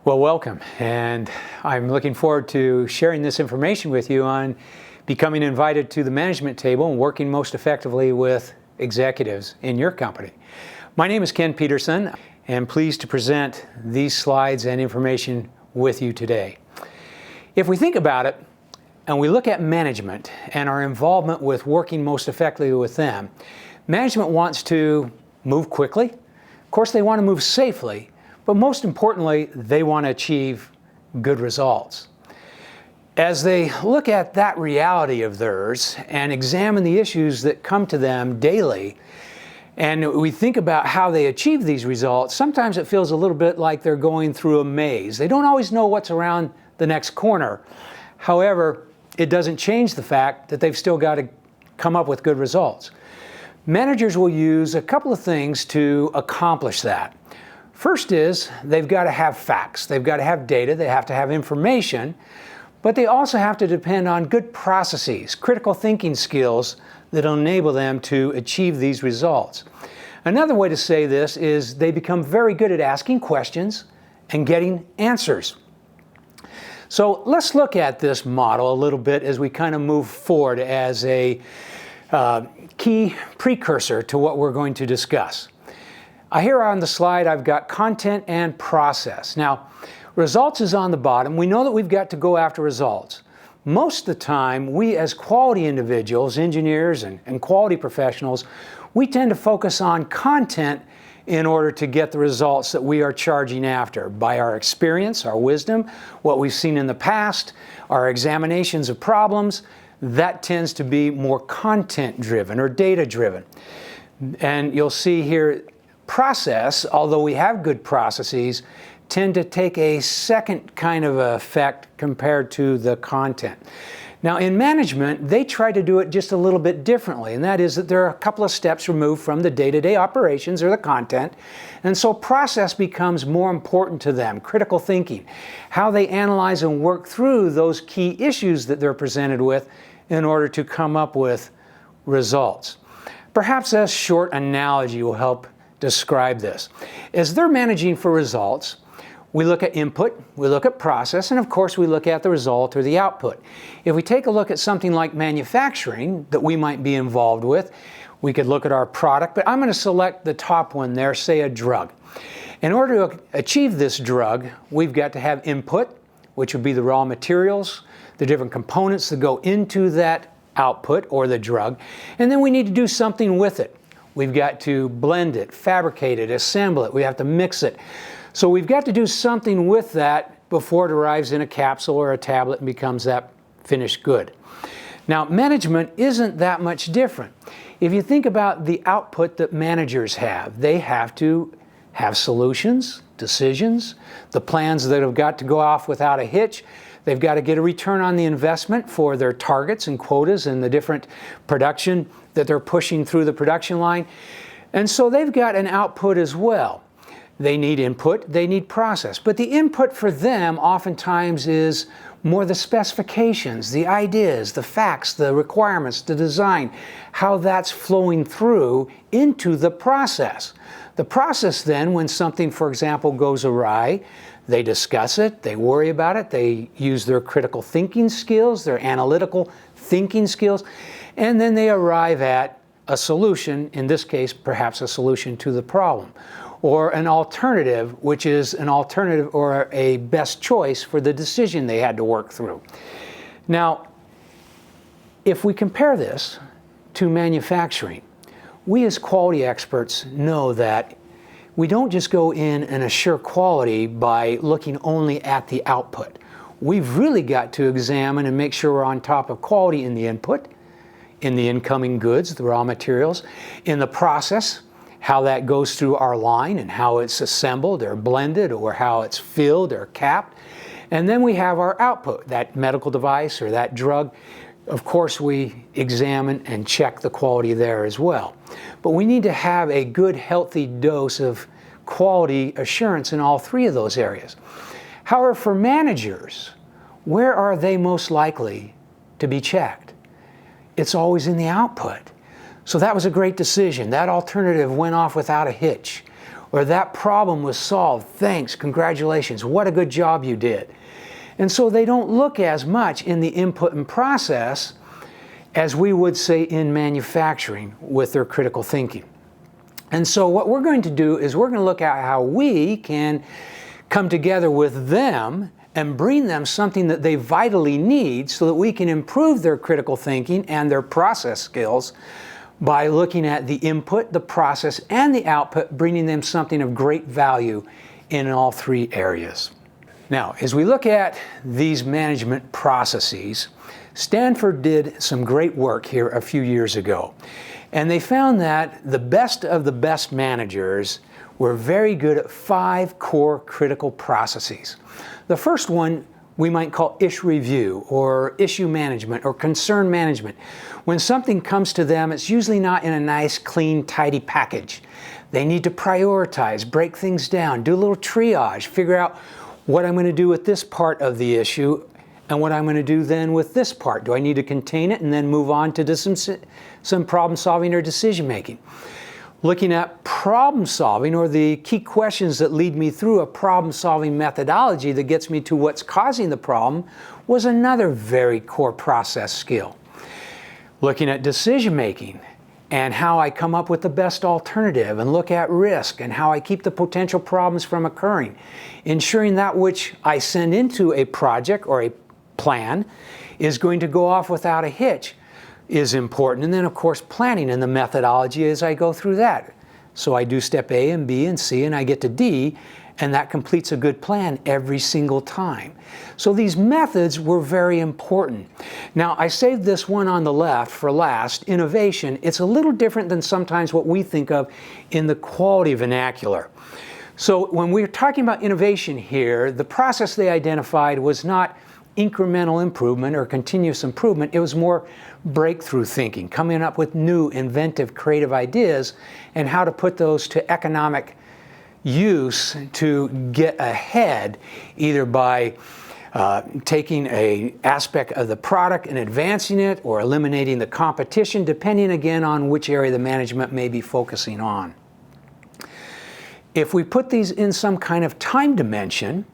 Well, welcome, and I'm looking forward to sharing this information with you on becoming invited to the management table and working most effectively with executives in your company. My name is Ken Peterson, and I'm pleased to present these slides and information with you today. If we think about it, and we look at management and our involvement with working most effectively with them, management wants to move quickly. Of course, they want to move safely, but most importantly, they want to achieve good results. As they look at that reality of theirs and examine the issues that come to them daily, and we think about how they achieve these results, sometimes it feels a little bit like they're going through a maze. They don't always know what's around the next corner. However, it doesn't change the fact that they've still got to come up with good results. Managers will use a couple of things to accomplish that. First is they've got to have facts, they've got to have data, they have to have information, but they also have to depend on good processes, critical thinking skills that will enable them to achieve these results. Another way to say this is they become very good at asking questions and getting answers. So let's look at this model a little bit as we kind of move forward as a key precursor to what we're going to discuss. Here on the slide, I've got content and process. Now, results is on the bottom. We know that we've got to go after results. Most of the time, we as quality individuals, engineers and quality professionals, we tend to focus on content in order to get the results that we are charging after by our experience, our wisdom, what we've seen in the past, our examinations of problems. That tends to be more content-driven or data-driven. And you'll see here, process, although we have good processes, tend to take a second kind of effect compared to the content. Now in management, they try to do it just a little bit differently, and that is that there are a couple of steps removed from the day-to-day operations or the content, and so process becomes more important to them, critical thinking, how they analyze and work through those key issues that they're presented with in order to come up with results. Perhaps a short analogy will help describe this. As they're managing for results, we look at input, we look at process, and of course we look at the result or the output. If we take a look at something like manufacturing that we might be involved with, we could look at our product, but I'm going to select the top one there, say a drug. In order to achieve this drug, we've got to have input, which would be the raw materials, the different components that go into that output or the drug, and then we need to do something with it. We've got to blend it, fabricate it, assemble it, we have to mix it. So we've got to do something with that before it arrives in a capsule or a tablet and becomes that finished good. Now, management isn't that much different. If you think about the output that managers have, they have to have solutions, decisions, the plans that have got to go off without a hitch. They've got to get a return on the investment for their targets and quotas and the different production that they're pushing through the production line. And so they've got an output as well. They need input, they need process. But the input for them oftentimes is more the specifications, the ideas, the facts, the requirements, the design, how that's flowing through into the process. The process then, when something, for example, goes awry, they discuss it, they worry about it, they use their critical thinking skills, their analytical thinking skills, and then they arrive at a solution, in this case, perhaps a solution to the problem, or an alternative, which is an alternative or a best choice for the decision they had to work through. Now, if we compare this to manufacturing, we as quality experts know that we don't just go in and assure quality by looking only at the output. We've really got to examine and make sure we're on top of quality in the input, in the incoming goods, the raw materials, in the process, how that goes through our line and how it's assembled or blended or how it's filled or capped. And then we have our output, that medical device or that drug. Of course, we examine and check the quality there as well. But we need to have a good, healthy dose of quality assurance in all three of those areas. However, for managers, where are they most likely to be checked? It's always in the output. So that was a great decision. That alternative went off without a hitch. or that problem was solved, thanks, congratulations, what a good job you did. And so they don't look as much in the input and process as we would say in manufacturing with their critical thinking. And so what we're going to do is we're going to look at how we can come together with them and bring them something that they vitally need so that we can improve their critical thinking and their process skills by looking at the input, the process, and the output, bringing them something of great value in all three areas. Now, as we look at these management processes, Stanford did some great work here a few years ago. And they found that the best of the best managers were very good at 5 core critical processes. The first one we might call issue review or issue management or concern management. When something comes to them, it's usually not in a nice, clean, tidy package. They need to prioritize, break things down, do a little triage, figure out what I'm going to do with this part of the issue and what I'm going to do then with this part. Do I need to contain it and then move on to some problem solving or decision making? Looking at problem solving, or the key questions that lead me through a problem solving methodology that gets me to what's causing the problem, was another very core process skill. Looking at decision making and how I come up with the best alternative and look at risk and how I keep the potential problems from occurring. Ensuring that which I send into a project or a plan is going to go off without a hitch is important. And then, of course, planning and the methodology as I go through that. So I do step A and B and C and I get to D, and that completes a good plan every single time. So these methods were very important. Now, I saved this one on the left for last, innovation. It's a little different than sometimes what we think of in the quality vernacular. So when we're talking about innovation here, the process they identified was not incremental improvement or continuous improvement. It was more breakthrough thinking, coming up with new, inventive, creative ideas and how to put those to economic use to get ahead, either by taking an aspect of the product and advancing it or eliminating the competition, depending again on which area the management may be focusing on. If we put these in some kind of time dimension,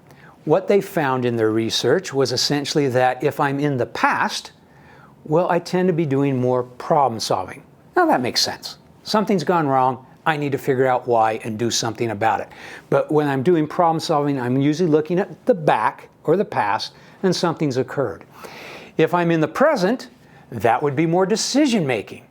what they found in their research was essentially that if I'm in the past, well, I tend to be doing more problem solving. Now that makes sense. Something's gone wrong, I need to figure out why and do something about it. But when I'm doing problem solving, I'm usually looking at the back or the past and something's occurred. If I'm in the present, that would be more decision making.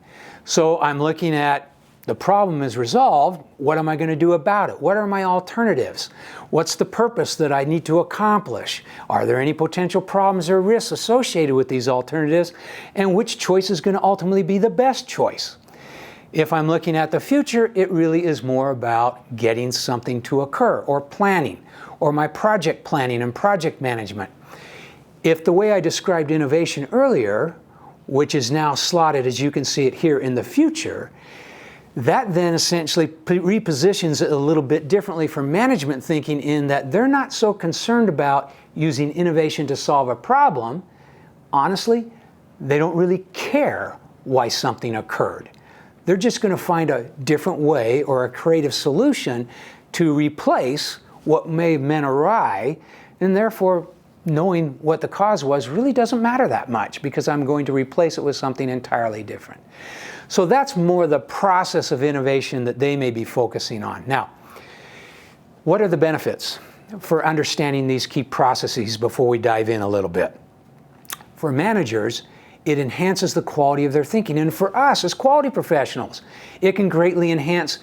So I'm looking at the problem is resolved, what am I going to do about it? What are my alternatives? What's the purpose that I need to accomplish? Are there any potential problems or risks associated with these alternatives? And which choice is going to ultimately be the best choice? If I'm looking at the future, it really is more about getting something to occur, or planning, or my project planning and project management. If the way I described innovation earlier, which is now slotted as you can see it here in the future, that then essentially repositions it a little bit differently from management thinking, in that they're not so concerned about using innovation to solve a problem. Honestly, they don't really care why something occurred. They're just going to find a different way or a creative solution to replace what may have been awry, and therefore knowing what the cause was really doesn't matter that much because I'm going to replace it with something entirely different. So that's more the process of innovation that they may be focusing on. Now, what are the benefits for understanding these key processes before we dive in a little bit? For managers, it enhances the quality of their thinking. And for us as quality professionals, it can greatly enhance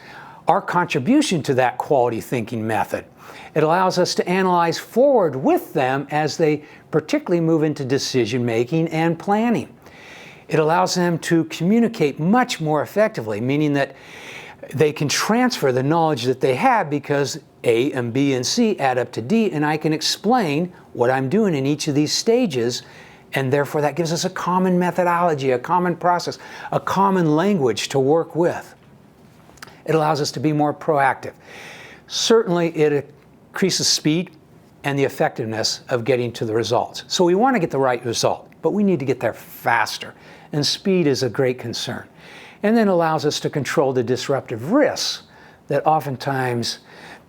our contribution to that quality thinking method. It allows us to analyze forward with them as they particularly move into decision making and planning. It allows them to communicate much more effectively, meaning that they can transfer the knowledge that they have because A and B and C add up to D, and I can explain what I'm doing in each of these stages, and therefore that gives us a common methodology, a common process, a common language to work with. It allows us to be more proactive. Certainly it increases speed and the effectiveness of getting to the results. So we want to get the right result, but we need to get there faster. And speed is a great concern. And then allows us to control the disruptive risks that oftentimes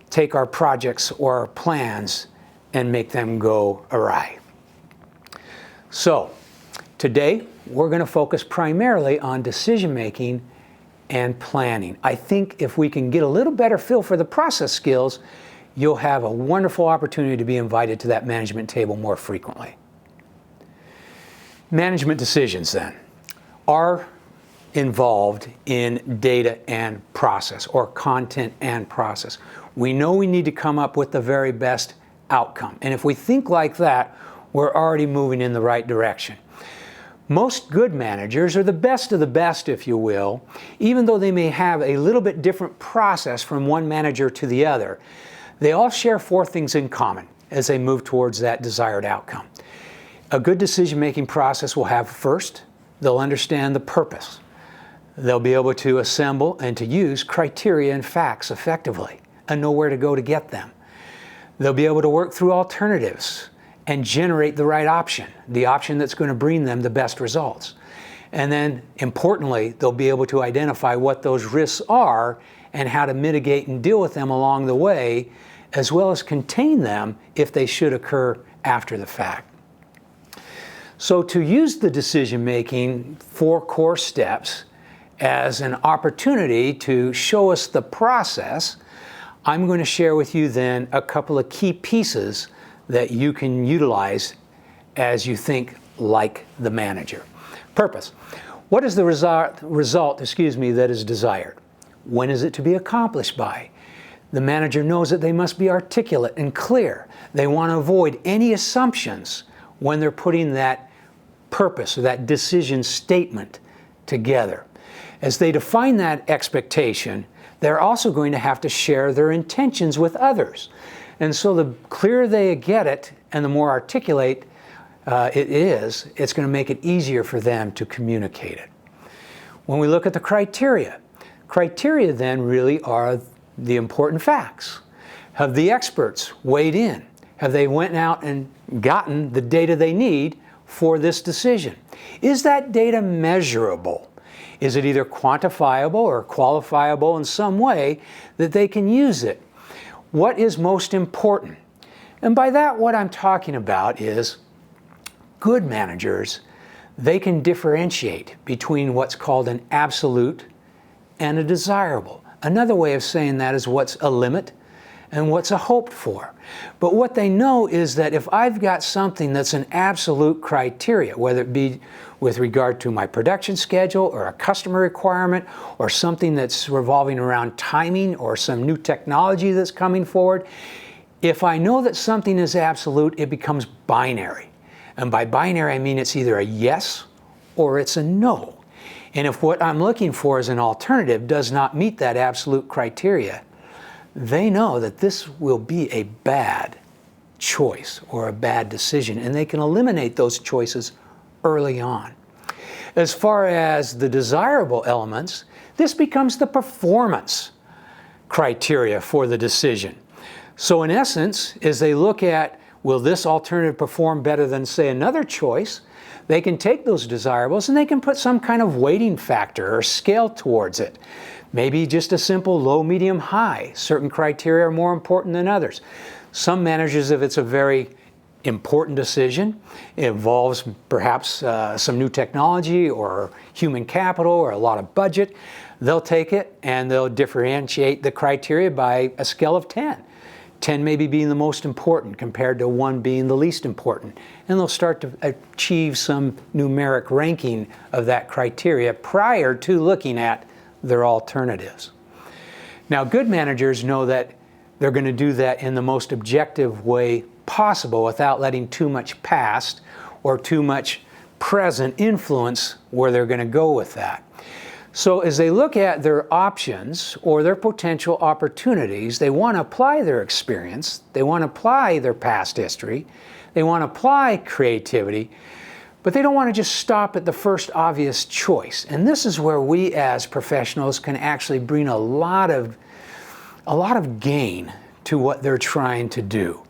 take our projects or our plans and make them go awry. So today we're going to focus primarily on decision making and planning. I think if we can get a little better feel for the process skills, you'll have a wonderful opportunity to be invited to that management table more frequently. Management decisions then are involved in data and process, or content and process. We know we need to come up with the very best outcome. And if we think like that, we're already moving in the right direction. Most good managers are the best of the best, if you will, even though they may have a little bit different process from one manager to the other. They all share 4 things in common as they move towards that desired outcome. A good decision-making process will have, first, they'll understand the purpose. They'll be able to assemble and to use criteria and facts effectively and know where to go to get them. They'll be able to work through alternatives and generate the right option, the option that's going to bring them the best results. And then, importantly, they'll be able to identify what those risks are and how to mitigate and deal with them along the way, as well as contain them if they should occur after the fact. So to use the decision-making 4 core steps as an opportunity to show us the process, I'm going to share with you then a couple of key pieces that you can utilize as you think like the manager. Purpose. What is the result that is desired? When is it to be accomplished by? The manager knows that they must be articulate and clear. They want to avoid any assumptions when they're putting that purpose or that decision statement together. As they define that expectation, they're also going to have to share their intentions with others. And so the clearer they get it and the more articulate it's going to make it easier for them to communicate it. When we look at the criteria then really are the important facts. Have the experts weighed in? Have they went out and gotten the data they need for this decision? Is that data measurable? Is it either quantifiable or qualifiable in some way that they can use it? What is most important? And by that, what I'm talking about is good managers, they can differentiate between what's called an absolute and a desirable. Another way of saying that is what's a limit and what's a hoped for. But what they know is that if I've got something that's an absolute criteria, whether it be with regard to my production schedule or a customer requirement or something that's revolving around timing or some new technology that's coming forward, if I know that something is absolute, it becomes binary. And by binary, I mean it's either a yes or it's a no. And if what I'm looking for as an alternative does not meet that absolute criteria, they know that this will be a bad choice or a bad decision, and they can eliminate those choices early on. As far as the desirable elements, this becomes the performance criteria for the decision. So in essence, as they look at, will this alternative perform better than, say, another choice, they can take those desirables and they can put some kind of weighting factor or scale towards it. Maybe just a simple low, medium, high. Certain criteria are more important than others. Some managers, if it's a very important decision, it involves perhaps some new technology or human capital or a lot of budget, they'll take it and they'll differentiate the criteria by a scale of 10. 10 maybe being the most important compared to 1 being the least important. And they'll start to achieve some numeric ranking of that criteria prior to looking at their alternatives. Now, good managers know that they're going to do that in the most objective way possible without letting too much past or too much present influence where they're going to go with that. So as they look at their options or their potential opportunities, they want to apply their experience, they want to apply their past history, they want to apply creativity, but they don't want to just stop at the first obvious choice. And this is where we as professionals can actually bring a lot of gain to what they're trying to do.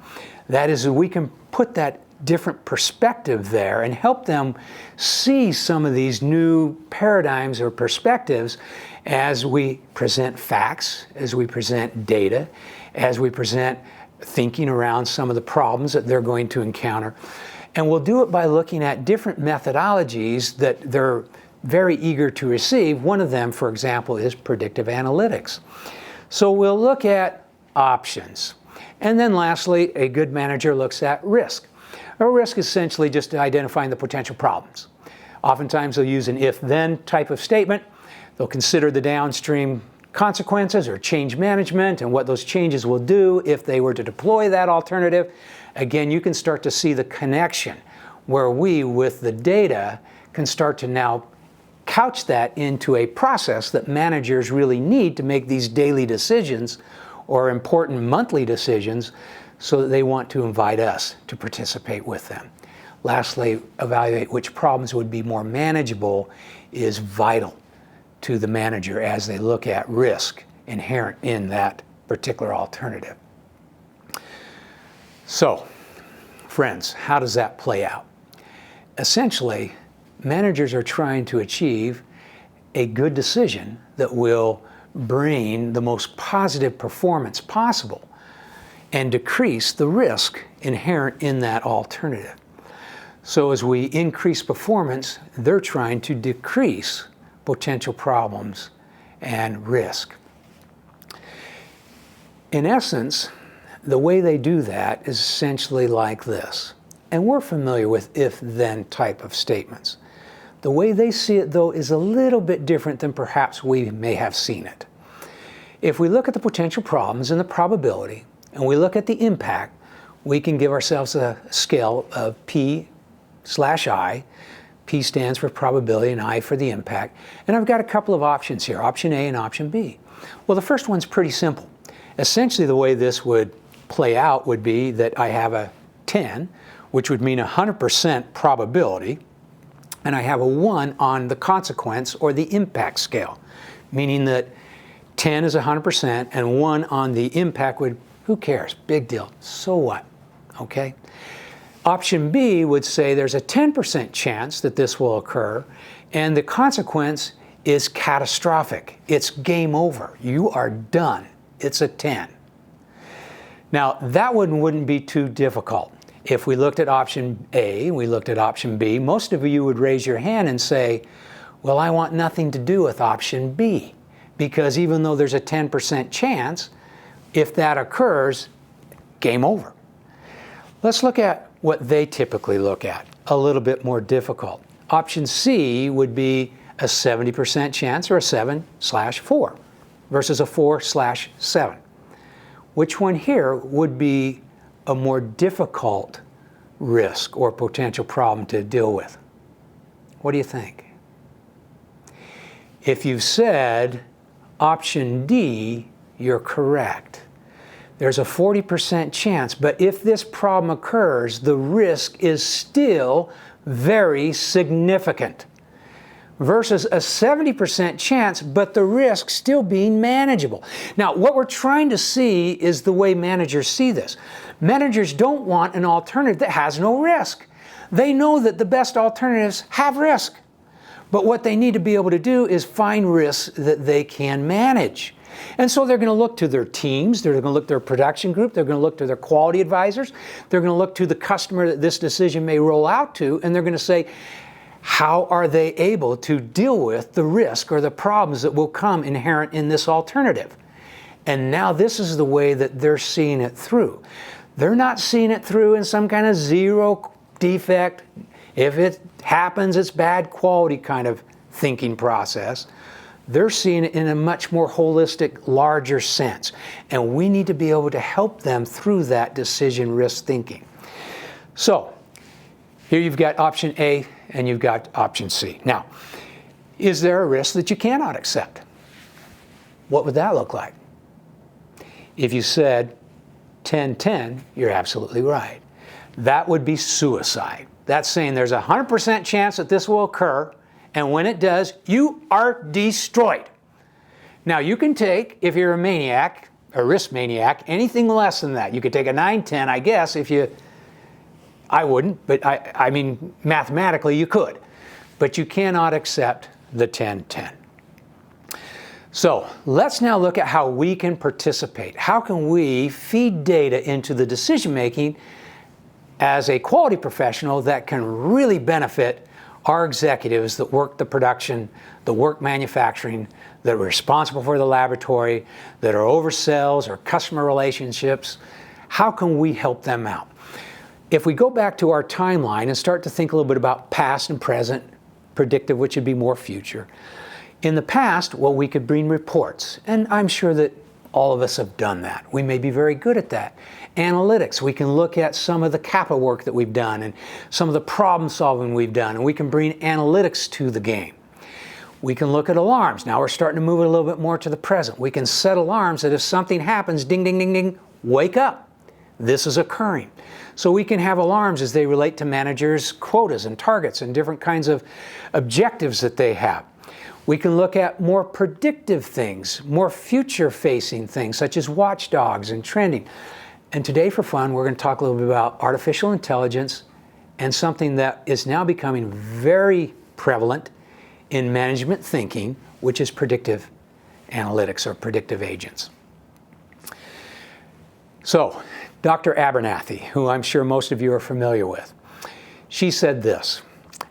That is, we can put that different perspective there and help them see some of these new paradigms or perspectives as we present facts, as we present data, as we present, thinking around some of the problems that they're going to encounter. And we'll do it by looking at different methodologies that they're very eager to receive. One of them, for example, is predictive analytics. So we'll look at options. And then lastly, a good manager looks at risk. A risk is essentially just identifying the potential problems. Oftentimes they'll use an if-then type of statement. They'll consider the downstream consequences or change management and what those changes will do if they were to deploy that alternative. Again, you can start to see the connection where we, with the data, can start to now couch that into a process that managers really need to make these daily decisions or important monthly decisions, so that they want to invite us to participate with them. Lastly, evaluate which problems would be more manageable is vital to the manager as they look at risk inherent in that particular alternative. So, friends, how does that play out? Essentially, managers are trying to achieve a good decision that will bring the most positive performance possible and decrease the risk inherent in that alternative. So as we increase performance, they're trying to decrease potential problems and risk. In essence, the way they do that is essentially like this. And we're familiar with if-then type of statements. The way they see it, though, is a little bit different than perhaps we may have seen it. If we look at the potential problems and the probability, and we look at the impact, we can give ourselves a scale of P/I. P stands for probability and I for the impact. And I've got a couple of options here, option A and option B. Well, the first one's pretty simple. Essentially, the way this would play out would be that I have a 10, which would mean 100% probability, and I have a 1 on the consequence or the impact scale, meaning that 10 is 100% and 1 on the impact would, who cares, big deal, so what, okay? Option B would say there's a 10% chance that this will occur, and the consequence is catastrophic. It's game over. You are done. It's a 10. Now, that one wouldn't be too difficult. If we looked at option A, we looked at option B, most of you would raise your hand and say, well, I want nothing to do with option B, because even though there's a 10% chance, if that occurs, game over. Let's look at what they typically look at, a little bit more difficult. Option C would be a 70% chance, or a 7/4 versus a 4/7. Which one here would be a more difficult risk or potential problem to deal with? What do you think? If you've said option D, you're correct. There's a 40% chance, but if this problem occurs, the risk is still very significant. Versus a 70% chance, but the risk still being manageable. Now, what we're trying to see is the way managers see this. Managers don't want an alternative that has no risk. They know that the best alternatives have risk. But what they need to be able to do is find risks that they can manage. And so they're going to look to their teams, they're going to look to their production group, they're going to look to their quality advisors, they're going to look to the customer that this decision may roll out to, and they're going to say, how are they able to deal with the risk or the problems that will come inherent in this alternative? And now this is the way that they're seeing it through. They're not seeing it through in some kind of zero defect, if it happens, it's bad quality kind of thinking process. They're seeing it in a much more holistic, larger sense. And we need to be able to help them through that decision risk thinking. So, here you've got option A and you've got option C. Now, is there a risk that you cannot accept? What would that look like? If you said 10-10, you're absolutely right. That would be suicide. That's saying there's a 100% chance that this will occur, and when it does, you are destroyed. Now, you can take, if you're a maniac, a risk maniac, anything less than that. You could take a 9-10, I guess, if you, I wouldn't, but I mean, mathematically you could. But you cannot accept the 10-10. So let's now look at how we can participate. How can we feed data into the decision making as a quality professional that can really benefit our executives that work the production, that work manufacturing, that are responsible for the laboratory, that are over sales or customer relationships? How can we help them out? If we go back to our timeline and start to think a little bit about past and present, predictive, which would be more future. In the past, well, we could bring reports, and I'm sure that all of us have done that. We may be very good at that. Analytics, we can look at some of the CAPA work that we've done and some of the problem solving we've done, and we can bring analytics to the game. We can look at alarms. Now we're starting to move it a little bit more to the present. We can set alarms that if something happens, ding, ding, ding, ding, wake up. This is occurring. So we can have alarms as they relate to managers' quotas and targets and different kinds of objectives that they have. We can look at more predictive things, more future-facing things, such as watchdogs and trending. And today, for fun, we're going to talk a little bit about artificial intelligence and something that is now becoming very prevalent in management thinking, which is predictive analytics or predictive agents. So, Dr. Abernathy, who I'm sure most of you are familiar with, she said this.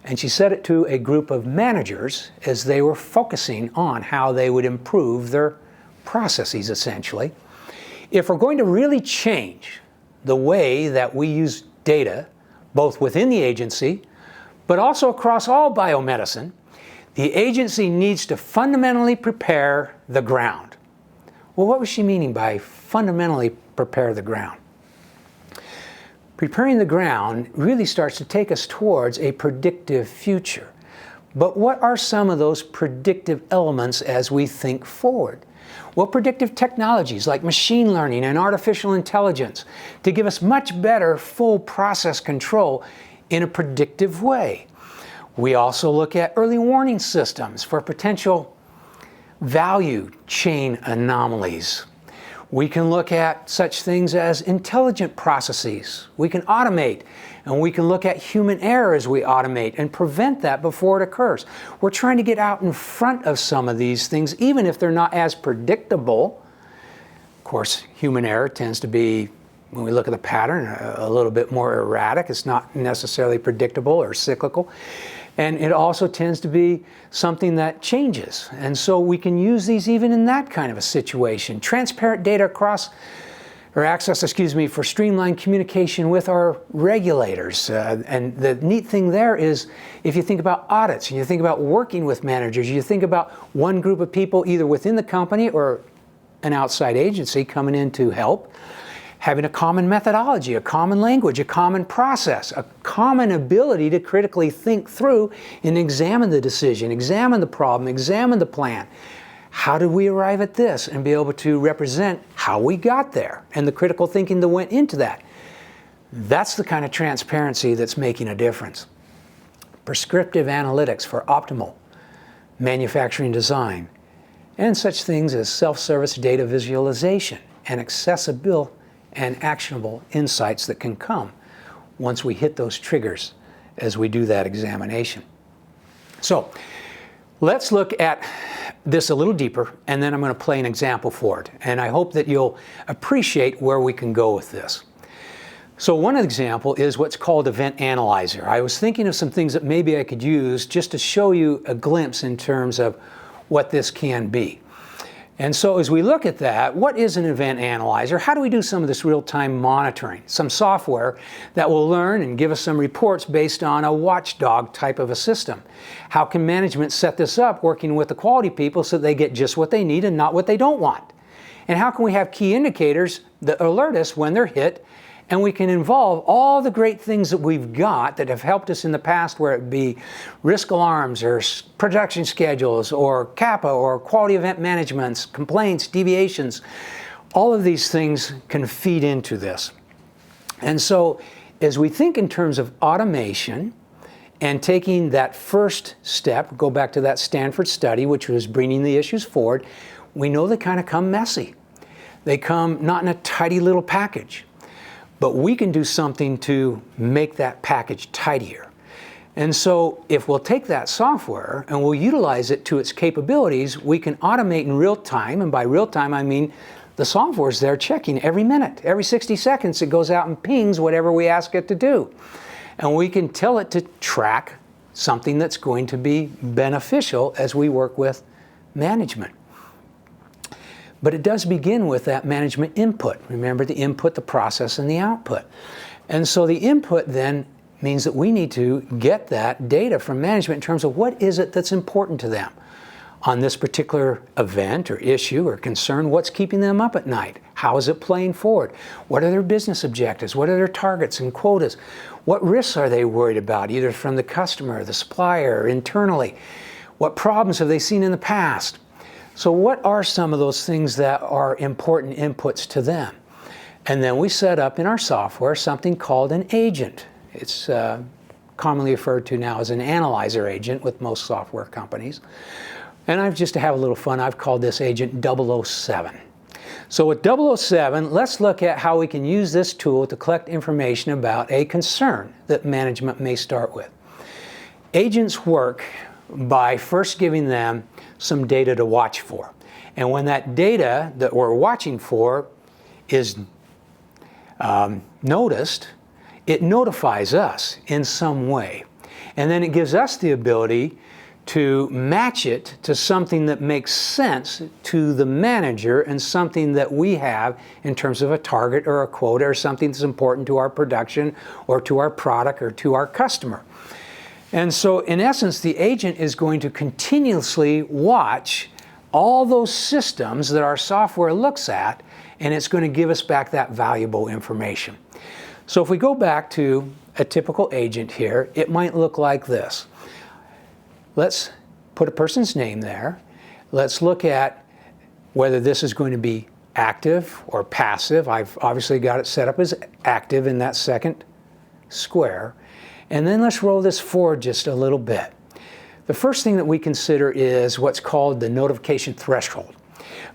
And she said it to a group of managers as they were focusing on how they would improve their processes, essentially. If we're going to really change the way that we use data, both within the agency, but also across all biomedicine, the agency needs to fundamentally prepare the ground. Well, what was she meaning by fundamentally prepare the ground? Preparing the ground really starts to take us towards a predictive future. But what are some of those predictive elements as we think forward? Well, predictive technologies like machine learning and artificial intelligence to give us much better full process control in a predictive way. We also look at early warning systems for potential value chain anomalies. We can look at such things as intelligent processes. We can automate, and we can look at human error as we automate and prevent that before it occurs. We're trying to get out in front of some of these things, even if they're not as predictable. Of course, human error tends to be, when we look at the pattern, a little bit more erratic. It's not necessarily predictable or cyclical. And it also tends to be something that changes. And so we can use these even in that kind of a situation. Transparent data access for streamlined communication with our regulators. And the neat thing there is, if you think about audits, and you think about working with managers, you think about one group of people either within the company or an outside agency coming in to help, having a common methodology, a common language, a common process, a common ability to critically think through and examine the decision, examine the problem, examine the plan. How did we arrive at this? And be able to represent how we got there and the critical thinking that went into that. That's the kind of transparency that's making a difference. Prescriptive analytics for optimal manufacturing design, and such things as self-service data visualization and accessible and actionable insights that can come once we hit those triggers as we do that examination. So let's look at this a little deeper, and then I'm going to play an example for it. And I hope that you'll appreciate where we can go with this. So one example is what's called Event Analyzer. I was thinking of some things that maybe I could use just to show you a glimpse in terms of what this can be. And so as we look at that, what is an event analyzer? How do we do some of this real-time monitoring? Some software that will learn and give us some reports based on a watchdog type of a system. How can management set this up working with the quality people so they get just what they need and not what they don't want? And how can we have key indicators that alert us when they're hit, and we can involve all the great things that we've got that have helped us in the past, where it be risk alarms or production schedules or CAPA or quality event managements, complaints, deviations. All of these things can feed into this. And so as we think in terms of automation and taking that first step, go back to that Stanford study, which was bringing the issues forward, we know they kind of come messy. They come not in a tidy little package. But we can do something to make that package tidier. And so if we'll take that software and we'll utilize it to its capabilities, we can automate in real time. And by real time, I mean the software's there checking every minute. Every 60 seconds, it goes out and pings whatever we ask it to do. And we can tell it to track something that's going to be beneficial as we work with management. But it does begin with that management input. Remember the input, the process, and the output. And so the input then means that we need to get that data from management in terms of what is it that's important to them on this particular event or issue or concern. What's keeping them up at night? How is it playing forward? What are their business objectives? What are their targets and quotas? What risks are they worried about, either from the customer, the supplier, or internally? What problems have they seen in the past? So what are some of those things that are important inputs to them? And then we set up in our software something called an agent. It's commonly referred to now as an analyzer agent with most software companies. And I've just to have a little fun, I've called this agent 007. So with 007, let's look at how we can use this tool to collect information about a concern that management may start with. Agents work by first giving them some data to watch for. And when that data that we're watching for is noticed, it notifies us in some way. And then it gives us the ability to match it to something that makes sense to the manager and something that we have in terms of a target or a quota or something that's important to our production or to our product or to our customer. And so in essence, the agent is going to continuously watch all those systems that our software looks at, and it's going to give us back that valuable information. So if we go back to a typical agent here, it might look like this. Let's put a person's name there. Let's look at whether this is going to be active or passive. I've obviously got it set up as active in that second square. And then let's roll this forward just a little bit. The first thing that we consider is what's called the notification threshold.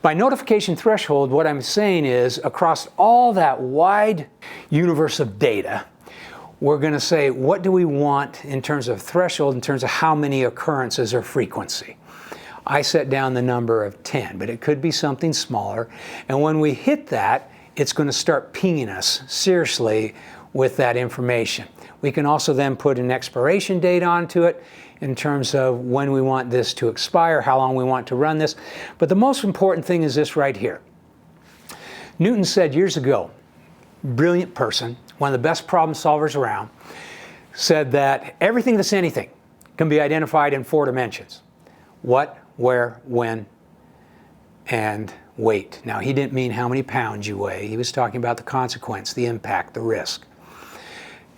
By notification threshold, what I'm saying is across all that wide universe of data, we're going to say, what do we want in terms of threshold, in terms of how many occurrences or frequency? I set down the number of 10, but it could be something smaller. And when we hit that, it's going to start pinging us seriously with that information. We can also then put an expiration date onto it in terms of when we want this to expire, how long we want to run this. But the most important thing is this right here. Newton said years ago, brilliant person, one of the best problem solvers around, said that everything that's anything can be identified in 4 dimensions. What, where, when, and weight. Now, he didn't mean how many pounds you weigh. He was talking about the consequence, the impact, the risk.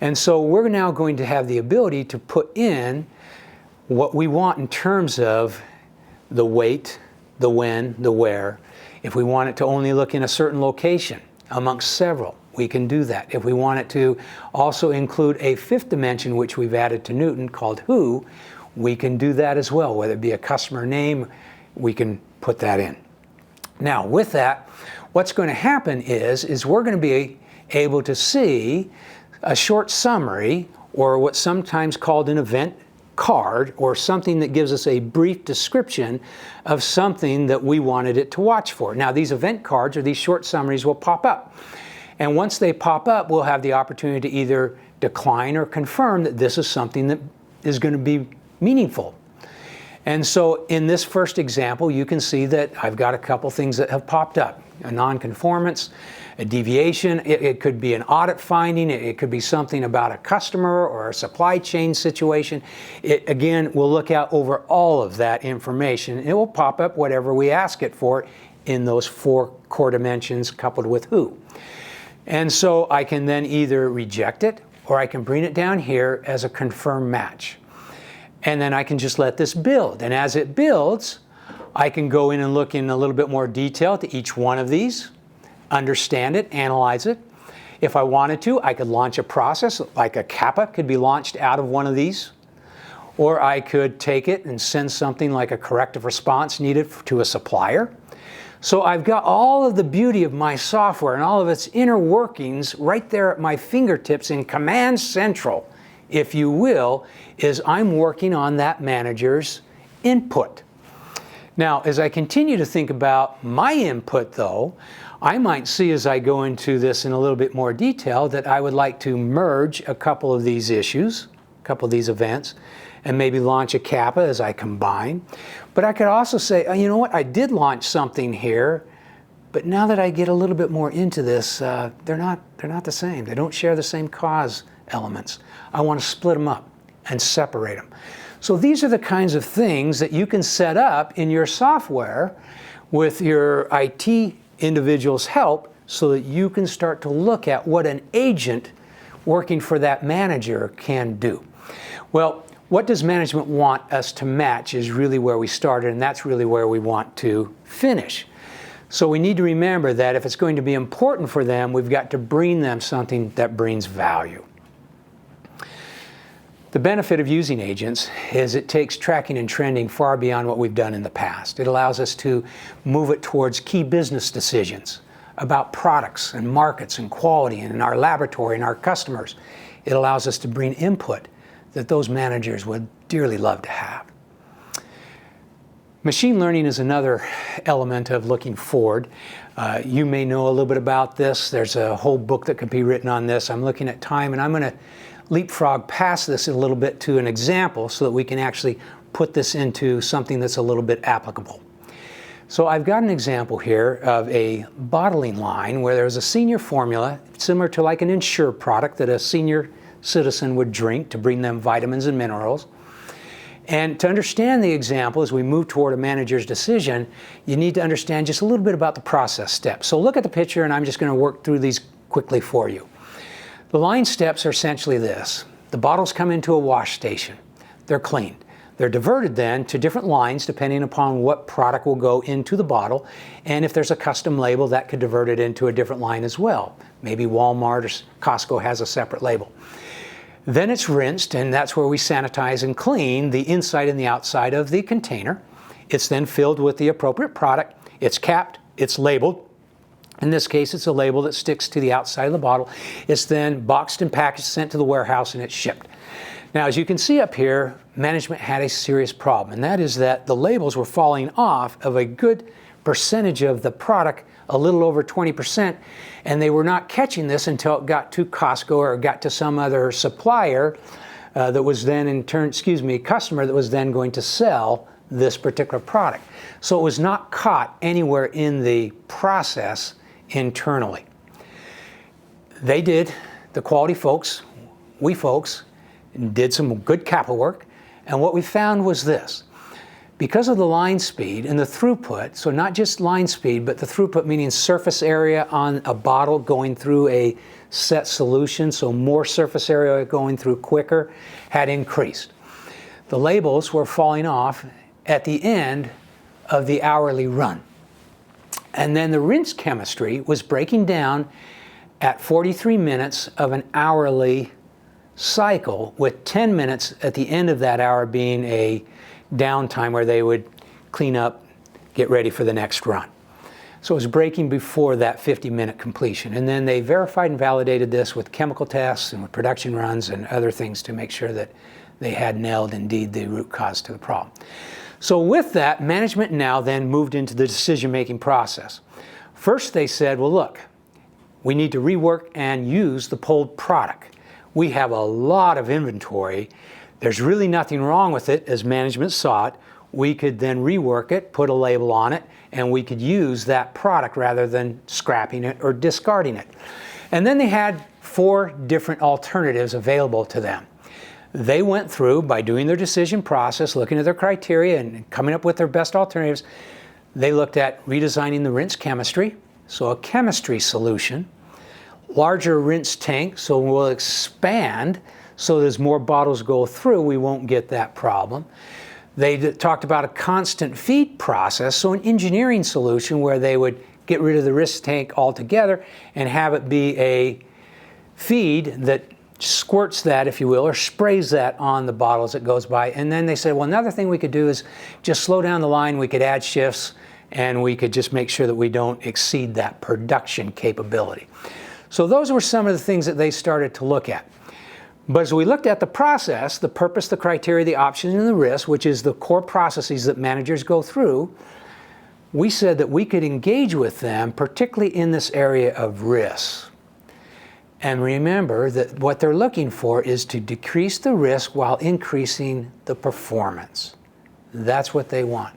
And so we're now going to have the ability to put in what we want in terms of the weight, the when, the where. If we want it to only look in a certain location amongst several, we can do that. If we want it to also include a 5th dimension, which we've added to Newton, called who, we can do that as well. Whether it be a customer name, we can put that in. Now, with that, what's going to happen is we're going to be able to see a short summary, or what's sometimes called an event card, or something that gives us a brief description of something that we wanted it to watch for. Now, these event cards or these short summaries will pop up. And once they pop up, we'll have the opportunity to either decline or confirm that this is something that is going to be meaningful. And so in this first example, you can see that I've got a couple things that have popped up. A nonconformance, a deviation, it could be an audit finding, it could be something about a customer or a supply chain situation. Again, we'll look out over all of that information. It will pop up whatever we ask it for in those 4 core dimensions coupled with who. And so I can then either reject it or I can bring it down here as a confirm match. And then I can just let this build. And as it builds, I can go in and look in a little bit more detail to each one of these, understand it, analyze it. If I wanted to, I could launch a process, like a kappa could be launched out of one of these. Or I could take it and send something like a corrective response needed to a supplier. So I've got all of the beauty of my software and all of its inner workings right there at my fingertips in Command Central if you will, is I'm working on that manager's input. Now, as I continue to think about my input though, I might see as I go into this in a little bit more detail that I would like to merge a couple of these issues, a couple of these events, and maybe launch a kappa as I combine. But I could also say, you know what, I did launch something here, but now that I get a little bit more into this, they're not the same. They don't share the same cause elements. I want to split them up and separate them. So these are the kinds of things that you can set up in your software with your IT individual's help so that you can start to look at what an agent working for that manager can do. Well, what does management want us to match is really where we started, and that's really where we want to finish. So we need to remember that if it's going to be important for them, we've got to bring them something that brings value. The benefit of using agents is it takes tracking and trending far beyond what we've done in the past. It allows us to move it towards key business decisions about products and markets and quality and in our laboratory and our customers. It allows us to bring input that those managers would dearly love to have. Machine learning is another element of looking forward. You may know a little bit about this. There's a whole book that could be written on this. I'm looking at time, and I'm going to leapfrog past this a little bit to an example so that we can actually put this into something that's a little bit applicable. So I've got an example here of a bottling line where there's a senior formula similar to like an Ensure product that a senior citizen would drink to bring them vitamins and minerals. And to understand the example as we move toward a manager's decision, you need to understand just a little bit about the process steps. So look at the picture, and I'm just going to work through these quickly for you. The line steps are essentially this. The bottles come into a wash station. They're cleaned. They're diverted then to different lines depending upon what product will go into the bottle. And if there's a custom label, that could divert it into a different line as well. Maybe Walmart or Costco has a separate label. Then it's rinsed, and that's where we sanitize and clean the inside and the outside of the container. It's then filled with the appropriate product. It's capped. It's labeled. In this case, it's a label that sticks to the outside of the bottle. It's then boxed and packaged, sent to the warehouse, and it's shipped. Now, as you can see up here, management had a serious problem, and that is that the labels were falling off of a good percentage of the product, a little over 20%, and they were not catching this until it got to Costco or got to some other supplier that was then in turn, customer that was then going to sell this particular product. So it was not caught anywhere in the process internally. They did, the quality folks, we folks, did some good kappa work, and what we found was this. Because of the line speed and the throughput, so not just line speed, but the throughput meaning surface area on a bottle going through a set solution, so more surface area going through quicker, had increased. The labels were falling off at the end of the hourly run. And then the rinse chemistry was breaking down at 43 minutes of an hourly cycle, with 10 minutes at the end of that hour being a downtime where they would clean up, get ready for the next run. So it was breaking before that 50-minute completion. And then they verified and validated this with chemical tests and with production runs and other things to make sure that they had nailed indeed the root cause to the problem. So with that, management now then moved into the decision-making process. First they said, well look, we need to rework and use the pulled product. We have a lot of inventory. There's really nothing wrong with it as management saw it. We could then rework it, put a label on it, and we could use that product rather than scrapping it or discarding it. And then they had 4 different alternatives available to them. They went through, by doing their decision process, looking at their criteria and coming up with their best alternatives. They looked at redesigning the rinse chemistry, so a chemistry solution, larger rinse tank, so we'll expand so as more bottles go through, we won't get that problem. They talked about a constant feed process, so an engineering solution where they would get rid of the rinse tank altogether and have it be a feed that squirts that, if you will, or sprays that on the bottle as it goes by. And then they said, well, another thing we could do is just slow down the line. We could add shifts, and we could just make sure that we don't exceed that production capability. So those were some of the things that they started to look at. But as we looked at the process, the purpose, the criteria, the options, and the risk, which is the core processes that managers go through, we said that we could engage with them, particularly in this area of risk. And remember that what they're looking for is to decrease the risk while increasing the performance. That's what they want.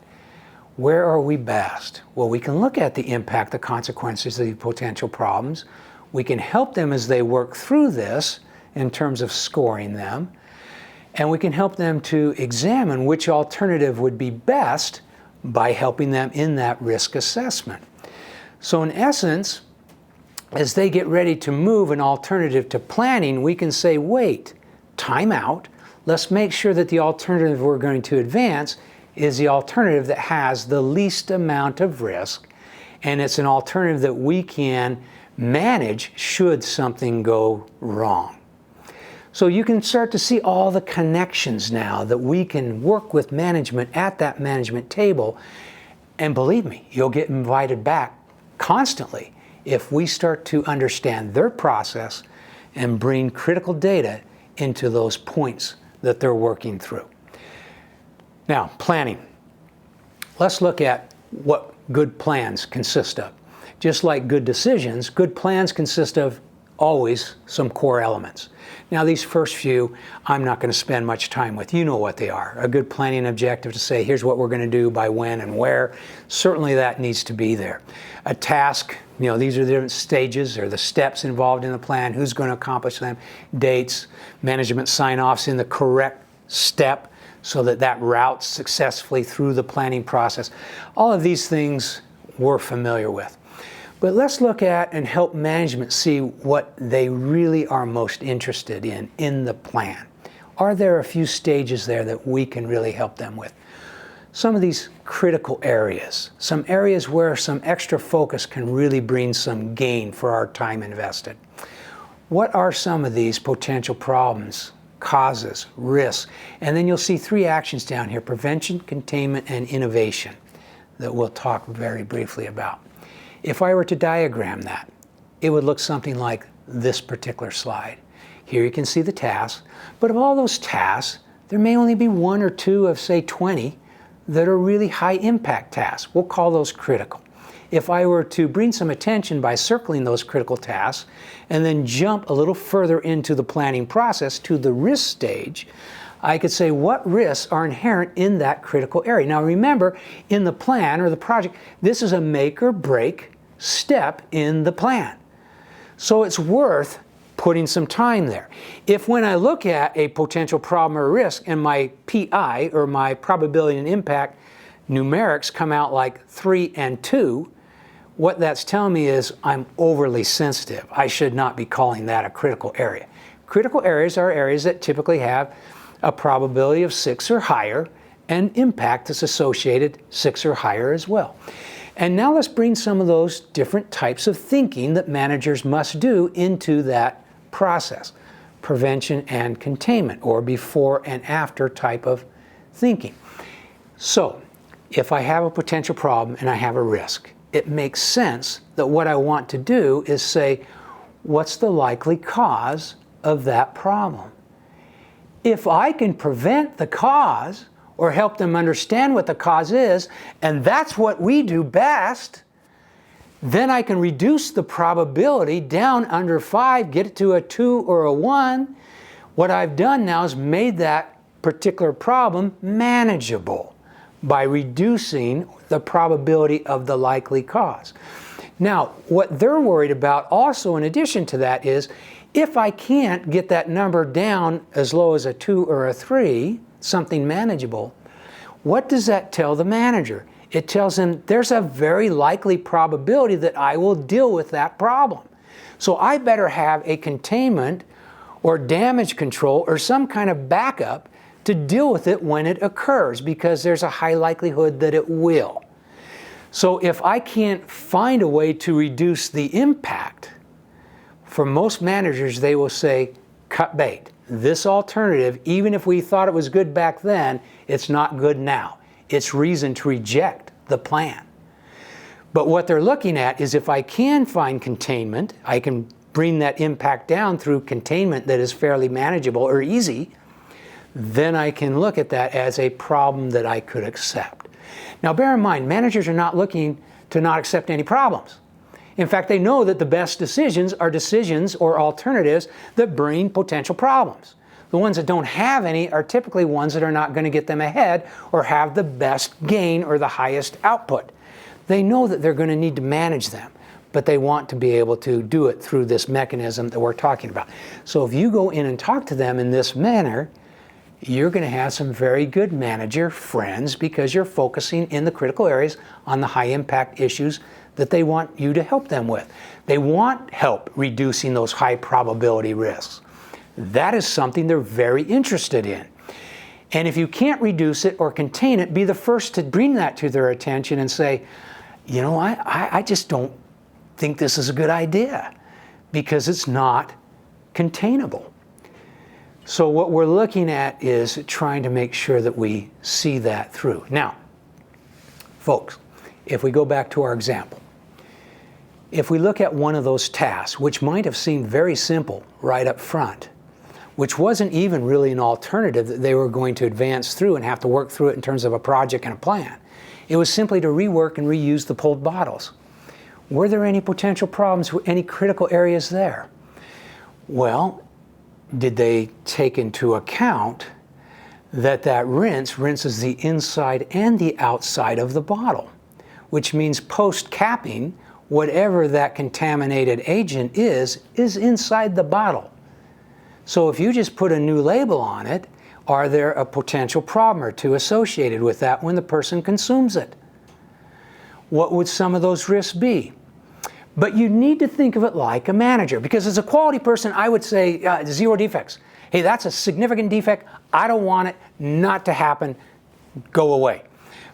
Where are we best? Well, we can look at the impact, the consequences of the potential problems. We can help them as they work through this in terms of scoring them. And we can help them to examine which alternative would be best by helping them in that risk assessment. So in essence, as they get ready to move an alternative to planning, we can say, wait, time out. Let's make sure that the alternative we're going to advance is the alternative that has the least amount of risk, and it's an alternative that we can manage should something go wrong. So you can start to see all the connections now that we can work with management at that management table, and believe me, you'll get invited back constantly if we start to understand their process and bring critical data into those points that they're working through. Now, planning. Let's look at what good plans consist of. Just like good decisions, good plans consist of always some core elements. Now, these first few, I'm not going to spend much time with. You know what they are. A good planning objective to say, here's what we're going to do by when and where. Certainly that needs to be there. A task, these are the different stages or the steps involved in the plan, who's going to accomplish them, dates, management sign-offs in the correct step so that routes successfully through the planning process. All of these things we're familiar with. But let's look at and help management see what they really are most interested in the plan. Are there a few stages there that we can really help them with? Some of these critical areas, some areas where some extra focus can really bring some gain for our time invested. What are some of these potential problems, causes, risks? And then you'll see 3 actions down here: prevention, containment, and innovation, that we'll talk very briefly about. If I were to diagram that, it would look something like this particular slide. Here you can see the tasks, but of all those tasks, there may only be 1 or 2 of, say, 20 that are really high impact tasks. We'll call those critical. If I were to bring some attention by circling those critical tasks and then jump a little further into the planning process to the risk stage, I could say what risks are inherent in that critical area. Now remember, in the plan or the project, this is a make or break step in the plan. So it's worth putting some time there. If when I look at a potential problem or risk and my PI, or my probability and impact numerics, come out like 3 and 2, what that's telling me is I'm overly sensitive. I should not be calling that a critical area. Critical areas are areas that typically have a probability of 6 or higher, and impact that's associated 6 or higher as well. And now let's bring some of those different types of thinking that managers must do into that process. Prevention and containment, or before and after type of thinking. So, if I have a potential problem and I have a risk, it makes sense that what I want to do is say, what's the likely cause of that problem? If I can prevent the cause or help them understand what the cause is, and that's what we do best, then I can reduce the probability down under 5, get it to a 2 or a 1. What I've done now is made that particular problem manageable by reducing the probability of the likely cause. Now, what they're worried about also in addition to that is, if I can't get that number down as low as a 2 or a 3, something manageable, what does that tell the manager? It tells him there's a very likely probability that I will deal with that problem. So I better have a containment or damage control or some kind of backup to deal with it when it occurs, because there's a high likelihood that it will. So if I can't find a way to reduce the impact, for most managers, they will say, cut bait. This alternative, even if we thought it was good back then, it's not good now. It's reason to reject the plan. But what they're looking at is, if I can find containment, I can bring that impact down through containment that is fairly manageable or easy, then I can look at that as a problem that I could accept. Now bear in mind, managers are not looking to not accept any problems. In fact, they know that the best decisions are decisions or alternatives that bring potential problems. The ones that don't have any are typically ones that are not going to get them ahead or have the best gain or the highest output. They know that they're going to need to manage them, but they want to be able to do it through this mechanism that we're talking about. So if you go in and talk to them in this manner, you're going to have some very good manager friends because you're focusing in the critical areas on the high impact issues that they want you to help them with. They want help reducing those high probability risks. That is something they're very interested in. And if you can't reduce it or contain it, be the first to bring that to their attention and say, you know, I just don't think this is a good idea because it's not containable. So what we're looking at is trying to make sure that we see that through. Now, folks, if we go back to our example, if we look at one of those tasks, which might have seemed very simple right up front, which wasn't even really an alternative that they were going to advance through and have to work through it in terms of a project and a plan. It was simply to rework and reuse the pulled bottles. Were there any potential problems, any critical areas there? Well, did they take into account that rinse rinses the inside and the outside of the bottle, which means post-capping, whatever that contaminated agent is inside the bottle. So if you just put a new label on it, are there a potential problem or two associated with that when the person consumes it? What would some of those risks be? But you need to think of it like a manager, because as a quality person, I would say 0 defects. Hey, that's a significant defect. I don't want it not to happen. Go away.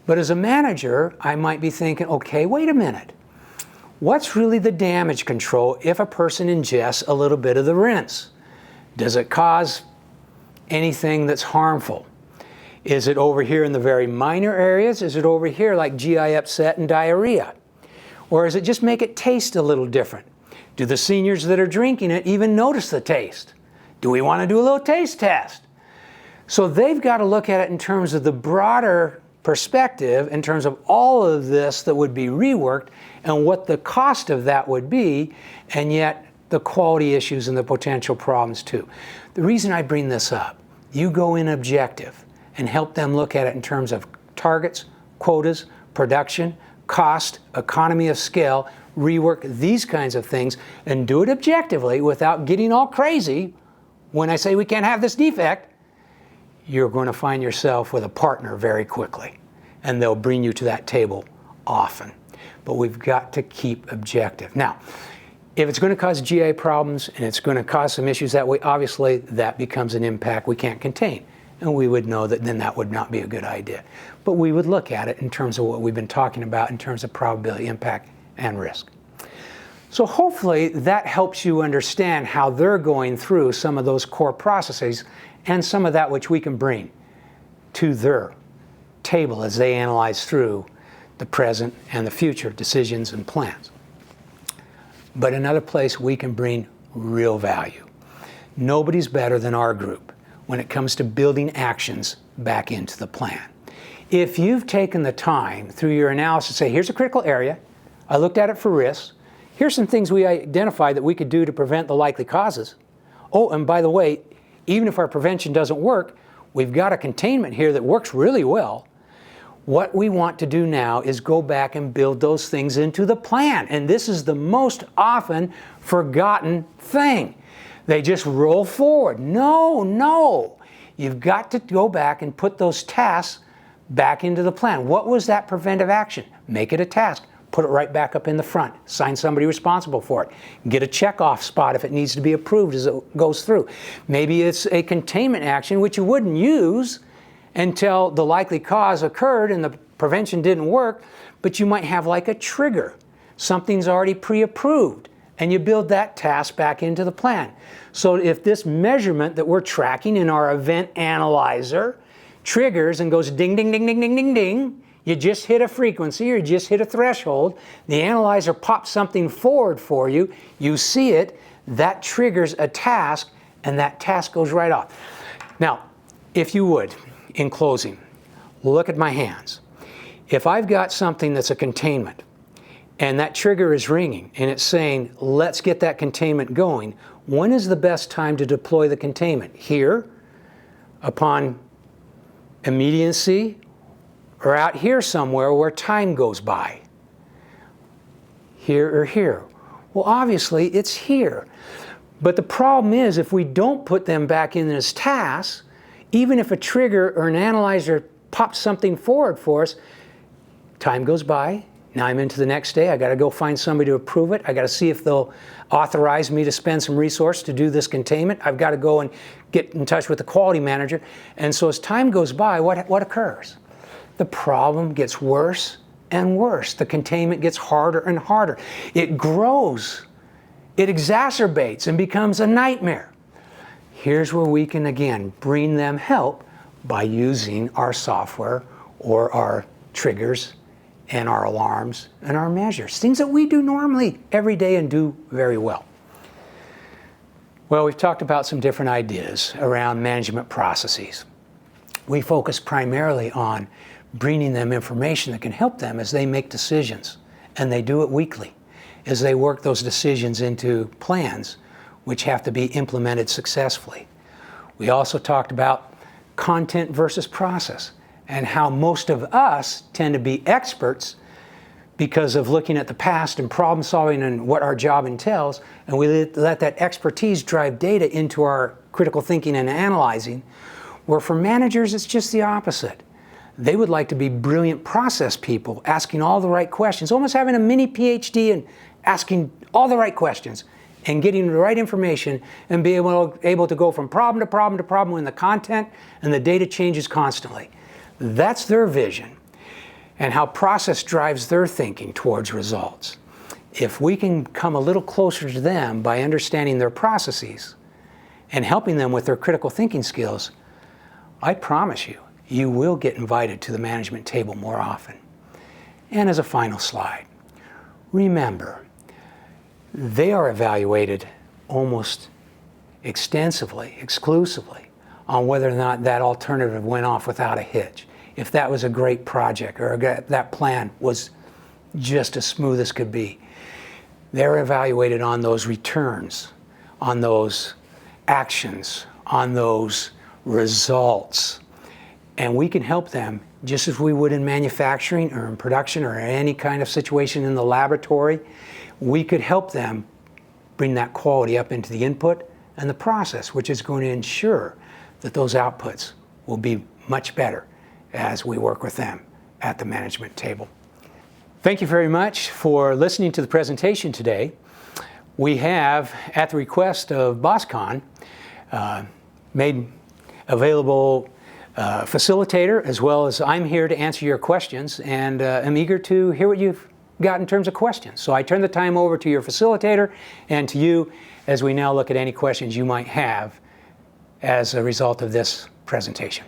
But as a manager, I might be thinking, okay, wait a minute. What's really the damage control if a person ingests a little bit of the rinse? Does it cause anything that's harmful? Is it over here in the very minor areas? Is it over here like GI upset and diarrhea? Or does it just make it taste a little different? Do the seniors that are drinking it even notice the taste? Do we want to do a little taste test? So they've got to look at it in terms of the broader perspective, in terms of all of this that would be reworked and what the cost of that would be, and yet the quality issues and the potential problems too. The reason I bring this up, you go in objective and help them look at it in terms of targets, quotas, production, cost, economy of scale, rework these kinds of things, and do it objectively without getting all crazy. When I say we can't have this defect, you're going to find yourself with a partner very quickly, and they'll bring you to that table often. But we've got to keep objective. Now, if it's going to cause GA problems and it's going to cause some issues that way, obviously that becomes an impact we can't contain. And we would know that then that would not be a good idea. But we would look at it in terms of what we've been talking about in terms of probability, impact, and risk. So hopefully that helps you understand how they're going through some of those core processes and some of that which we can bring to their table as they analyze through the present and the future decisions and plans. But another place we can bring real value. Nobody's better than our group when it comes to building actions back into the plan. If you've taken the time through your analysis to say, here's a critical area, I looked at it for risks, here's some things we identified that we could do to prevent the likely causes. Oh, and by the way, even if our prevention doesn't work, we've got a containment here that works really well. What we want to do now is go back and build those things into the plan. And this is the most often forgotten thing. They just roll forward. No. You've got to go back and put those tasks back into the plan. What was that preventive action? Make it a task. Put it right back up in the front. Assign somebody responsible for it. Get a check-off spot if it needs to be approved as it goes through. Maybe it's a containment action which you wouldn't use until the likely cause occurred and the prevention didn't work, but you might have like a trigger. Something's already pre-approved, and you build that task back into the plan. So if this measurement that we're tracking in our event analyzer triggers and goes ding, ding, ding, ding, ding, ding, ding, you just hit a frequency or you just hit a threshold, the analyzer pops something forward for you, you see it, that triggers a task, and that task goes right off. Now, if you would, in closing, look at my hands. If I've got something that's a containment, and that trigger is ringing, and it's saying, let's get that containment going, when is the best time to deploy the containment? Here, upon immediacy, or out here somewhere where time goes by? Here or here? Well, obviously, it's here. But the problem is, if we don't put them back in as tasks, even if a trigger or an analyzer pops something forward for us, time goes by. Now I'm into the next day. I got to go find somebody to approve it. I got to see if they'll authorize me to spend some resource to do this containment. I've got to go and get in touch with the quality manager. And so as time goes by, what occurs? The problem gets worse and worse. The containment gets harder and harder. It grows. It exacerbates and becomes a nightmare. Here's where we can, again, bring them help by using our software or our triggers and our alarms and our measures, things that we do normally every day and do very well. Well, we've talked about some different ideas around management processes. We focus primarily on bringing them information that can help them as they make decisions, and they do it weekly as they work those decisions into plans which have to be implemented successfully. We also talked about content versus process, and how most of us tend to be experts because of looking at the past and problem solving and what our job entails, and we let that expertise drive data into our critical thinking and analyzing, where for managers it's just the opposite. They would like to be brilliant process people, asking all the right questions, almost having a mini PhD and asking all the right questions and getting the right information and be able to go from problem to problem to problem when the content and the data changes constantly. That's their vision and how process drives their thinking towards results. If we can come a little closer to them by understanding their processes and helping them with their critical thinking skills, I promise you, you will get invited to the management table more often. And as a final slide, remember, they are evaluated almost extensively, exclusively, on whether or not that alternative went off without a hitch. If that was a great project or that plan was just as smooth as could be. They're evaluated on those returns, on those actions, on those results. And we can help them just as we would in manufacturing or in production or any kind of situation in the laboratory. We could help them bring that quality up into the input and the process, which is going to ensure that those outputs will be much better as we work with them at the management table. Thank you very much for listening to the presentation today. We have, at the request of BossCon, made available a facilitator, as well as I'm here to answer your questions, and I'm eager to hear what you've got in terms of questions. So I turn the time over to your facilitator and to you as we now look at any questions you might have as a result of this presentation.